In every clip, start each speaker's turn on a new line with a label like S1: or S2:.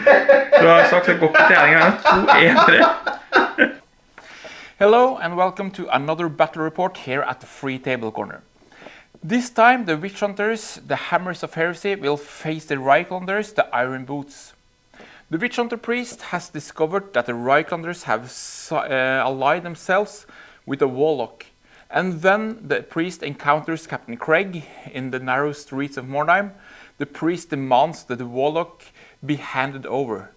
S1: Så sagt så går på treningen 2-1-3. Hello and welcome to another battle report here at the Free Table Corner. This time the Witch Hunters, the Hammers of Heresy, will face the Reiklanders, the Iron Boots. The Witch Hunter priest has discovered that the Reiklanders have allied themselves with a Warlock. And then the priest encounters Captain Craig in the narrow streets of Mordheim. The priest demands that the Warlock be handed over.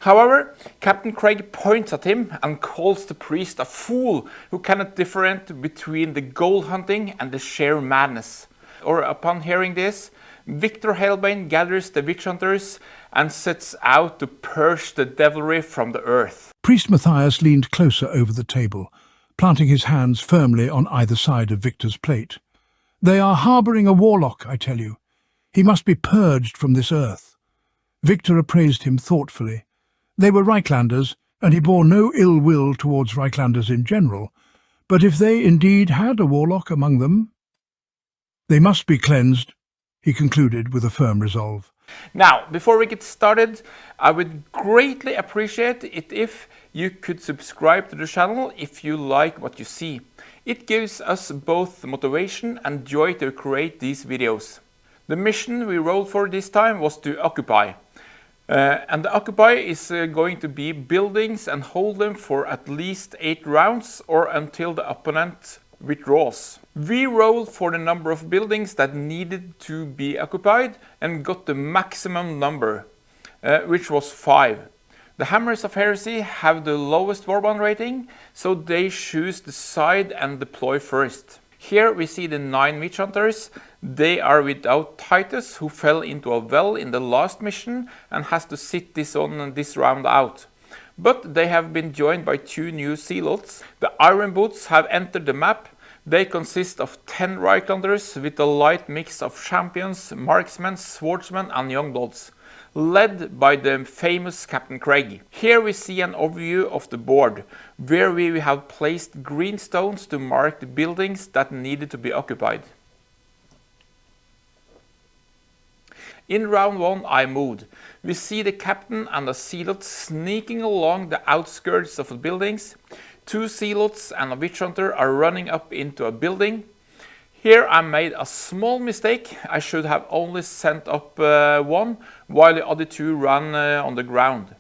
S1: However, Captain Craig points at him and calls the priest a fool who cannot differentiate between the gold hunting and the sheer madness. Upon hearing this, Victor Hailbane gathers the Witch Hunters and sets out to purge the devilry from the earth.
S2: Priest Matthias leaned closer over the table, planting his hands firmly on either side of Victor's plate. "They are harbouring a warlock, I tell you. He must be purged from this earth." Victor appraised him thoughtfully. They were Reiklanders, and he bore no ill will towards Reiklanders in general. But if they indeed had a warlock among them, they must be cleansed, he concluded with a firm resolve.
S1: Now, before we get started, I would greatly appreciate it if you could subscribe to the channel if you like what you see. It gives us both motivation and joy to create these videos. The mission we rolled for this time was to occupy. And the occupy is going to be buildings and hold them for at least 8 rounds or until the opponent withdraws. We rolled for the number of buildings that needed to be occupied and got the maximum number, which was 5. The Hammers of Heresy have the lowest warband rating, so they choose the side and deploy first. Here we see the 9 Witch Hunters. They are without Titus, who fell into a well in the last mission and has to sit this round out. But they have been joined by 2 new Zealots. The Iron Boots have entered the map. They consist of 10 Reiklanders with a light mix of champions, marksmen, swordsmen and youngbloods, led by the famous Captain Craig. Here we see an overview of the board, where we have placed green stones to mark the buildings that needed to be occupied. In round 1 I moved. We see the captain and a zealot sneaking along the outskirts of the buildings. 2 zealots and a witch hunter are running up into a building. Here I made a small mistake. I should have only sent up 1 while the other 2 ran on the ground.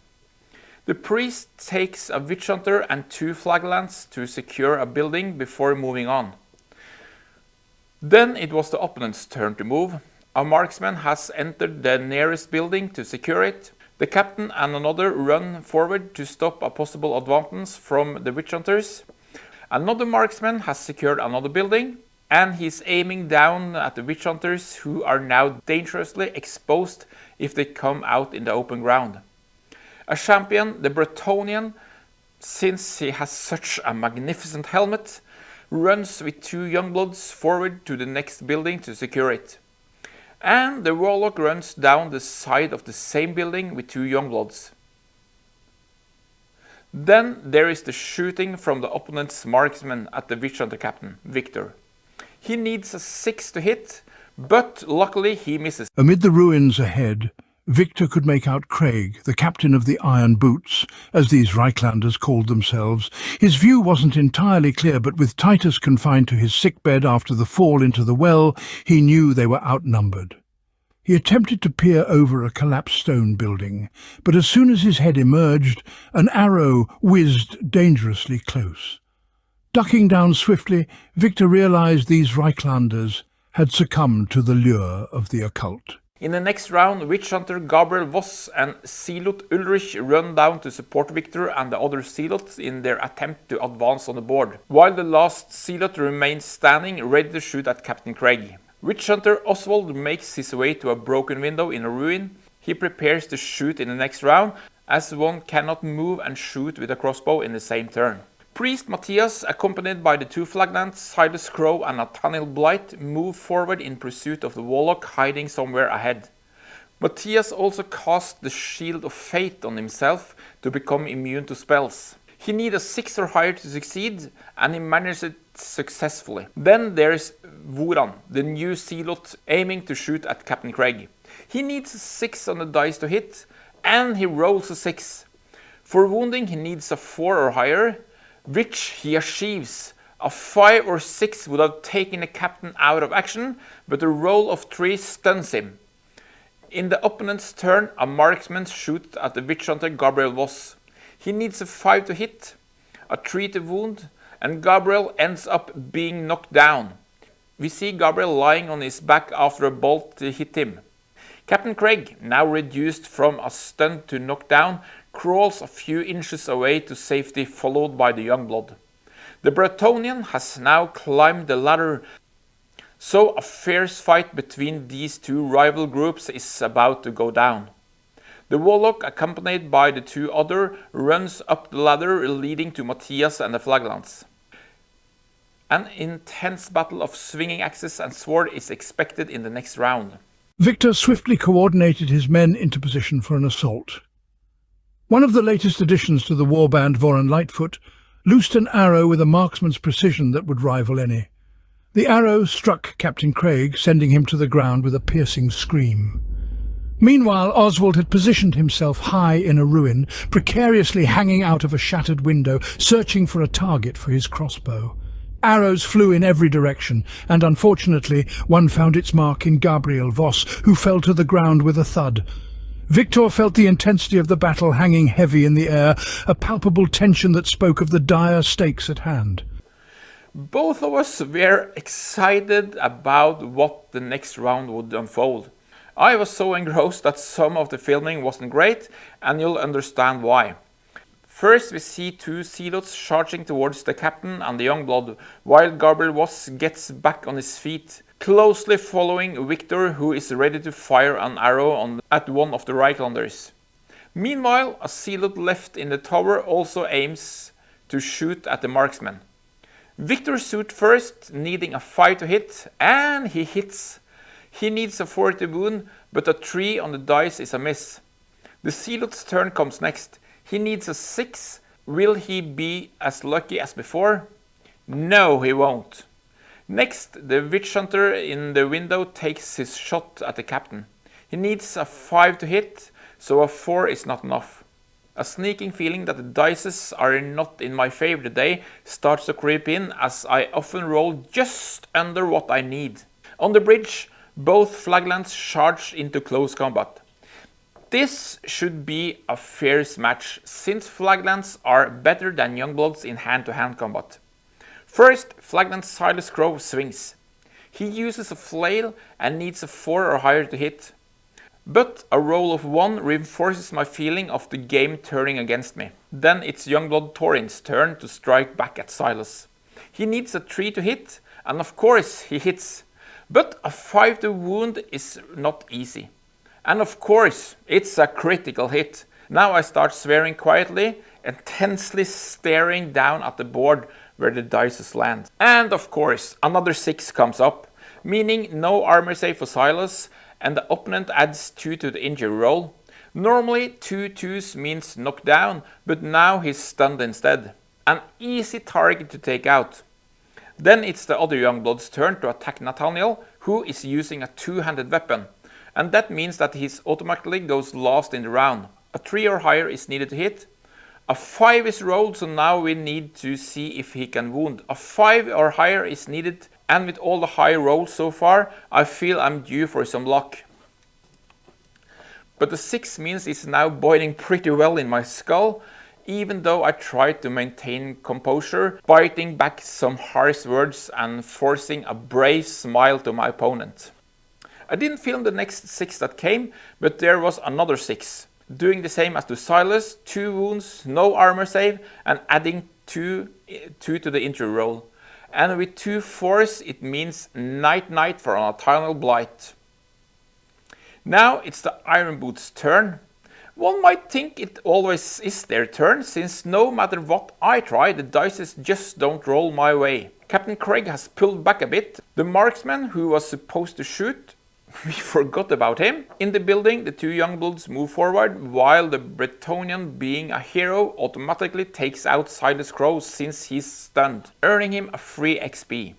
S1: The priest takes a witch hunter and 2 flaglands to secure a building before moving on. Then it was the opponent's turn to move. A marksman has entered the nearest building to secure it. The captain and another run forward to stop a possible advance from the witch hunters. Another marksman has secured another building, and he's aiming down at the witch hunters, who are now dangerously exposed if they come out in the open ground. A champion, the Bretonnian, since he has such a magnificent helmet, runs with 2 youngbloods forward to the next building to secure it. And the Warlock runs down the side of the same building with 2 youngbloods. Then there is the shooting from the opponent's marksman at the Witch Hunter captain, Victor. He needs a 6 to hit, but luckily he misses.
S2: Amid the ruins ahead, Victor could make out Craig, the captain of the Iron Boots, as these Reiklanders called themselves. His view wasn't entirely clear, but with Titus confined to his sickbed after the fall into the well, he knew they were outnumbered. He attempted to peer over a collapsed stone building, but as soon as his head emerged, an arrow whizzed dangerously close. Ducking down swiftly, Victor realized these Reiklanders had succumbed to the lure of the occult.
S1: In the next round, Witch Hunter Gabriel Voss and Zealot Ulrich run down to support Victor and the other Zealots in their attempt to advance on the board, while the last Zealot remains standing ready to shoot at Captain Craig. Witch Hunter Oswald makes his way to a broken window in a ruin. He prepares to shoot in the next round, as one cannot move and shoot with a crossbow in the same turn. Priest Matthias, accompanied by the 2 flaglands, Silas Crow and Nathaniel Blight, move forward in pursuit of the Warlock hiding somewhere ahead. Matthias also casts the Shield of Fate on himself to become immune to spells. He needs a 6 or higher to succeed, and he manages it successfully. Then there's Vuran, the new Zealot, aiming to shoot at Captain Craig. He needs 6 on the dice to hit, and he rolls a 6. For wounding he needs a 4 or higher, which he achieves. A 5 or 6 would have taken the captain out of action, but a roll of 3 stuns him. In the opponent's turn, a marksman shoots at the witch hunter Gabriel Voss. He needs a 5 to hit, a 3 to wound, and Gabriel ends up being knocked down. We see Gabriel lying on his back after a bolt hit him. Captain Craig, now reduced from a stun to knockdown, crawls a few inches away to safety, followed by the Youngblood. The Bretonnian has now climbed the ladder, so a fierce fight between these two rival groups is about to go down. The Warlock, accompanied by the 2 others, runs up the ladder leading to Matthias and the Flaglands. An intense battle of swinging axes and sword is expected in the next round.
S2: Victor swiftly coordinated his men into position for an assault. One of the latest additions to the warband, Voran Lightfoot, loosed an arrow with a marksman's precision that would rival any. The arrow struck Captain Craig, sending him to the ground with a piercing scream. Meanwhile, Oswald had positioned himself high in a ruin, precariously hanging out of a shattered window, searching for a target for his crossbow. Arrows flew in every direction, and unfortunately one found its mark in Gabriel Voss, who fell to the ground with a thud. Victor felt the intensity of the battle hanging heavy in the air, a palpable tension that spoke of the dire stakes at hand.
S1: Both of us were excited about what the next round would unfold. I was so engrossed that some of the filming wasn't great, and you'll understand why. First we see 2 zealots charging towards the captain and the Youngblood, while Gabriel Voss gets back on his feet, closely following Victor, who is ready to fire an arrow at one of the Reiklanders. Meanwhile, a zealot left in the tower also aims to shoot at the marksman. Victor shoots first, needing a 5 to hit, and he hits. He needs a 4 to wound, but a 3 on the dice is a miss. The zealot's turn comes next. He needs a 6. Will he be as lucky as before? No, he won't. Next, the witch hunter in the window takes his shot at the captain. He needs a 5 to hit, so a 4 is not enough. A sneaking feeling that the dices are not in my favor today starts to creep in, as I often roll just under what I need. On the bridge, both Flaglands charge into close combat. This should be a fierce match, since Flaglands are better than Youngbloods in hand-to-hand combat. First, Flagland's Silas Crow swings. He uses a flail and needs a 4 or higher to hit. But a roll of 1 reinforces my feeling of the game turning against me. Then it's Youngblood Thorin's turn to strike back at Silas. He needs a 3 to hit, and of course he hits. But a 5 to wound is not easy. And of course, it's a critical hit. Now I start swearing quietly, intensely staring down at the board where the dice land. And of course, another 6 comes up, meaning no armor save for Silas, and the opponent adds 2 to the injury roll. Normally 2 2s means knockdown, but now he's stunned instead. An easy target to take out. Then it's the other Youngblood's turn to attack Nathaniel, who is using a 2-handed weapon. And that means that he automatically goes last in the round. A 3 or higher is needed to hit. A 5 is rolled, so now we need to see if he can wound. A 5 or higher is needed, and with all the high rolls so far, I feel I'm due for some luck. But the 6 means it's now boiling pretty well in my skull, even though I try to maintain composure, biting back some harsh words and forcing a brave smile to my opponent. I didn't film the next 6 that came, but there was another 6. Doing the same as to Silas, 2 wounds, no armor save, and adding 2 to the injury roll. And with 2 4s, it means night-night for an eternal blight. Now it's the Iron Boots' turn. One might think it always is their turn, since no matter what I try, the dice just don't roll my way. Captain Craig has pulled back a bit. The marksman who was supposed to shoot, we forgot about him. In the building, the 2 Youngbloods move forward, while the Bretonnian, being a hero, automatically takes out Silas Crow since he's stunned, earning him a free XP.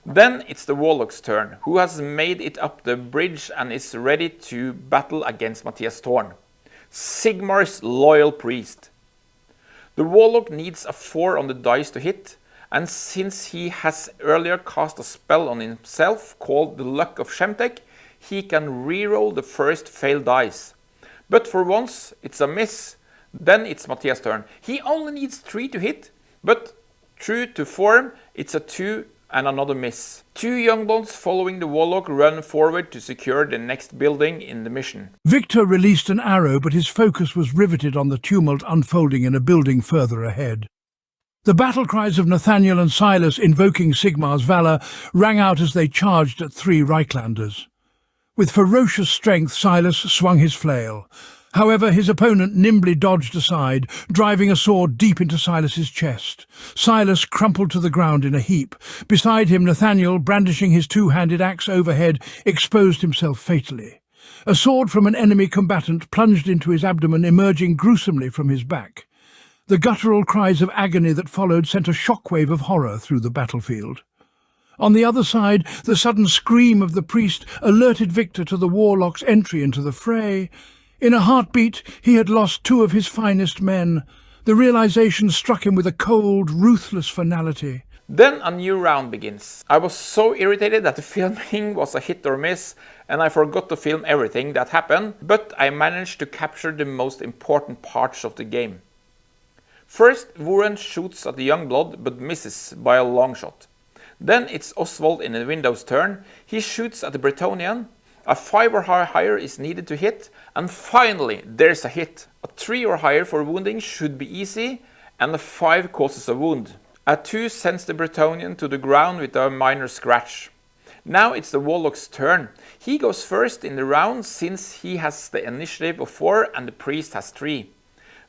S1: Then it's the Warlock's turn, who has made it up the bridge and is ready to battle against Matthias Thorn. Sigmar's loyal priest. The Warlock needs a 4 on the dice to hit, and since he has earlier cast a spell on himself called the Luck of Shemtek, he can reroll the first failed dice. But for once it's a miss, then it's Matthias' turn. He only needs 3 to hit, but true to form, it's a 2 and another miss. 2 youngbloods following the Warlock run forward to secure the next building in the mission.
S2: Victor released an arrow, but his focus was riveted on the tumult unfolding in a building further ahead. The battle cries of Nathaniel and Silas invoking Sigmar's valour rang out as they charged at 3 Reiklanders. With ferocious strength, Silas swung his flail. However, his opponent nimbly dodged aside, driving a sword deep into Silas's chest. Silas crumpled to the ground in a heap. Beside him, Nathaniel, brandishing his 2-handed axe overhead, exposed himself fatally. A sword from an enemy combatant plunged into his abdomen, emerging gruesomely from his back. The guttural cries of agony that followed sent a shockwave of horror through the battlefield. On the other side, the sudden scream of the priest alerted Victor to the Warlock's entry into the fray. In a heartbeat, he had lost 2 of his finest men. The realization struck him with a cold, ruthless finality.
S1: Then a new round begins. I was so irritated that the filming was a hit or miss, and I forgot to film everything that happened, but I managed to capture the most important parts of the game. First, Warren shoots at the Youngblood, but misses by a long shot. Then it's Oswald in the Window's turn. He shoots at the Bretonnian. A 5 or higher is needed to hit, and finally there's a hit. A 3 or higher for wounding should be easy, and a 5 causes a wound. A 2 sends the Bretonnian to the ground with a minor scratch. Now it's the Warlock's turn. He goes first in the round since he has the initiative of 4 and the priest has 3.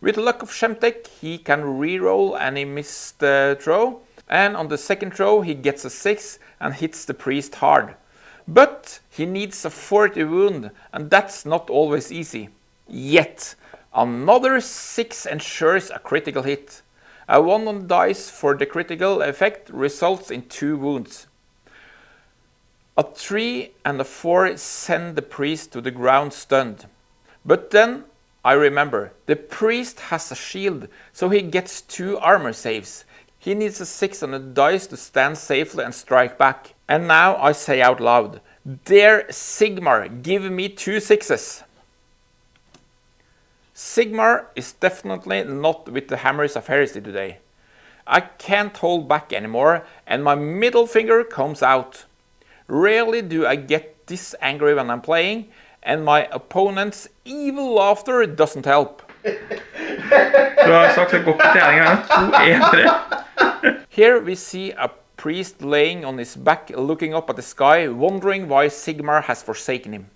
S1: With the Luck of Shemtek he can reroll any missed throw, and on the second throw he gets a 6 and hits the priest hard. But he needs a 40 wound, and that's not always easy. Yet, another 6 ensures a critical hit. A 1 on the dice for the critical effect results in 2 wounds. A 3 and a 4 send the priest to the ground stunned. But then I remember, the priest has a shield, so he gets 2 armor saves. He needs a 6 on the dice to stand safely and strike back. And now I say out loud, Dear Sigmar, give me 2 6s. Sigmar is definitely not with the hammers of heresy today. I can't hold back anymore, and my middle finger comes out. Rarely do I get this angry when I'm playing, and my opponent's evil laughter doesn't help. Here we see a priest laying on his back, looking up at the sky, wondering why Sigmar has forsaken him.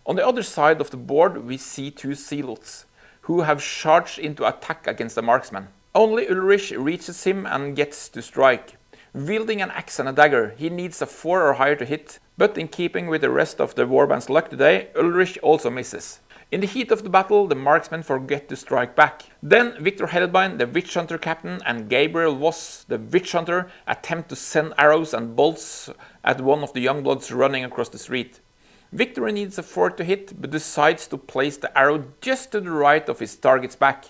S1: On the other side of the board we see 2 zealots, who have charged into attack against the marksman. Only Ulrich reaches him and gets to strike. Wielding an axe and a dagger, he needs a 4 or higher to hit, but in keeping with the rest of the warband's luck today, Ulrich also misses. In the heat of the battle, the marksmen forget to strike back. Then Victor Hellbein, the witch hunter captain, and Gabriel Voss, the witch hunter, attempt to send arrows and bolts at one of the youngbloods running across the street. Victor needs a 4 to hit, but decides to place the arrow just to the right of his target's back.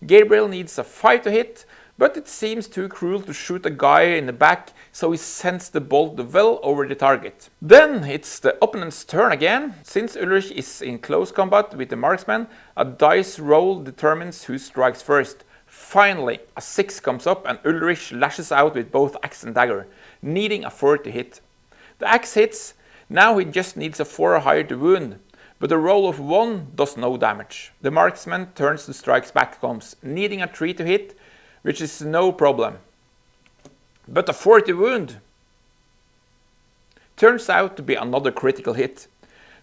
S1: Gabriel needs a 5 to hit, but it seems too cruel to shoot a guy in the back, so he sends the bolt well over the target. Then it's the opponent's turn again. Since Ulrich is in close combat with the marksman, a dice roll determines who strikes first. Finally, a 6 comes up and Ulrich lashes out with both axe and dagger, needing a 4 to hit. The axe hits. Now he just needs a 4 or higher to wound, but a roll of 1 does no damage. The marksman turns to strikes back comes, needing a 3 to hit, which is no problem. But a 40 wound turns out to be another critical hit.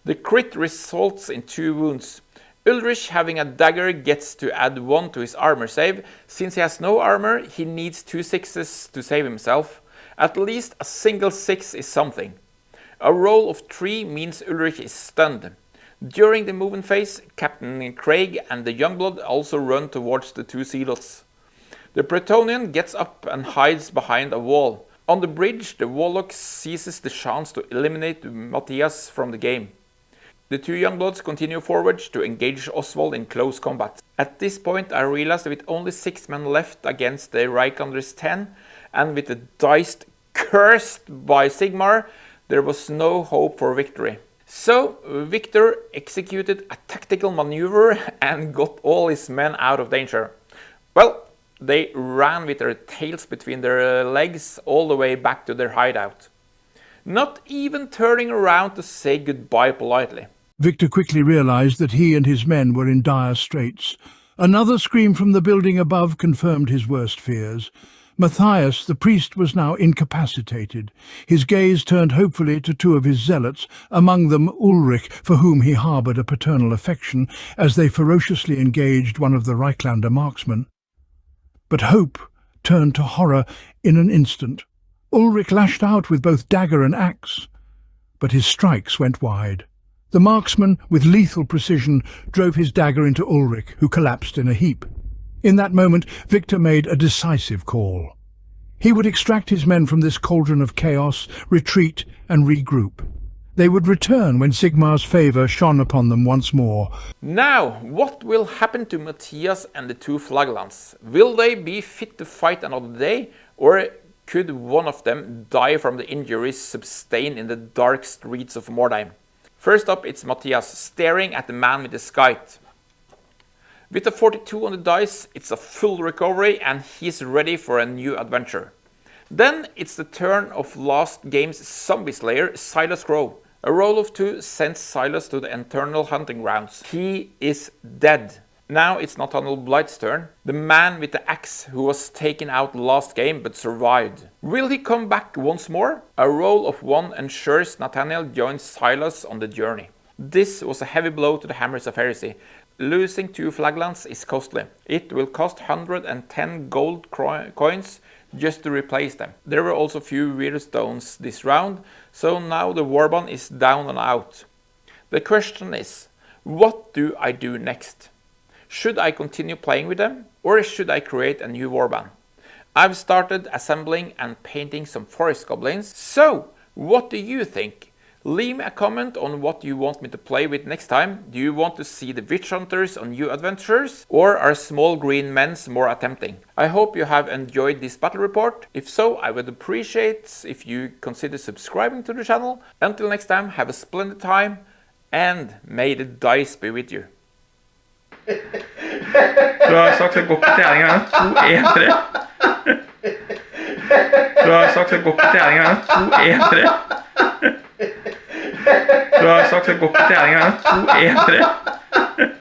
S1: The crit results in 2 wounds. Ulrich, having a dagger, gets to add 1 to his armor save. Since he has no armor, he needs 2 6s to save himself. At least a single 6 is something. A roll of 3 means Ulrich is stunned. During the movement phase, Captain Craig and the Youngblood also run towards the 2 zealots. The Bretonnian gets up and hides behind a wall. On the bridge, the Warlock seizes the chance to eliminate Matthias from the game. The two young bloods continue forward to engage Oswald in close combat. At this point I realized that with only 6 men left against the Reiklanders 10, and with the dice cursed by Sigmar, there was no hope for victory. So Victor executed a tactical maneuver and got all his men out of danger. Well, they ran with their tails between their legs all the way back to their hideout, not even turning around to say goodbye politely.
S2: Victor quickly realized that he and his men were in dire straits. Another scream from the building above confirmed his worst fears. Matthias, the priest, was now incapacitated. His gaze turned hopefully to two of his zealots, among them Ulrich, for whom he harboured a paternal affection, as they ferociously engaged one of the Reiklander marksmen. But hope turned to horror in an instant. Ulrich lashed out with both dagger and axe, but his strikes went wide. The marksman, with lethal precision, drove his dagger into Ulrich, who collapsed in a heap. In that moment, Victor made a decisive call. He would extract his men from this cauldron of chaos, retreat and regroup. They would return when Sigmar's favour shone upon them once more.
S1: Now, what will happen to Matthias and the two Flaglands? Will they be fit to fight another day, or could one of them die from the injuries sustained in the dark streets of Mordheim? First up, it's Matthias, staring at the man with the scythe. With a 42 on the dice, it's a full recovery and he's ready for a new adventure. Then it's the turn of last game's zombie slayer, Silas Crow. A roll of 2 sends Silas to the internal hunting grounds. He is dead. Now it's Nathaniel Blight's turn, the man with the axe who was taken out last game but survived. Will he come back once more? A roll of 1 ensures Nathaniel joins Silas on the journey. This was a heavy blow to the Hammers of Heresy. Losing 2 Flaglands is costly. It will cost 110 gold coins just to replace them. There were also few weird stones this round, so now the warband is down and out. The question is, what do I do next? Should I continue playing with them, or should I create a new warband? I've started assembling and painting some forest goblins, so what do you think? Leave me a comment on what you want me to play with next time. Do you want to see the witch hunters on new adventures, or are small green men more tempting? I hope you have enjoyed this battle report. If so, I would appreciate if you consider subscribing to the channel. Until next time, have a splendid time, and may the dice be with you. Du har sagt så godt på trening her, 2-1-3. Du har sagt så godt på trening her, 2-1-3. Du har sagt så godt på trening her, 2-1-3.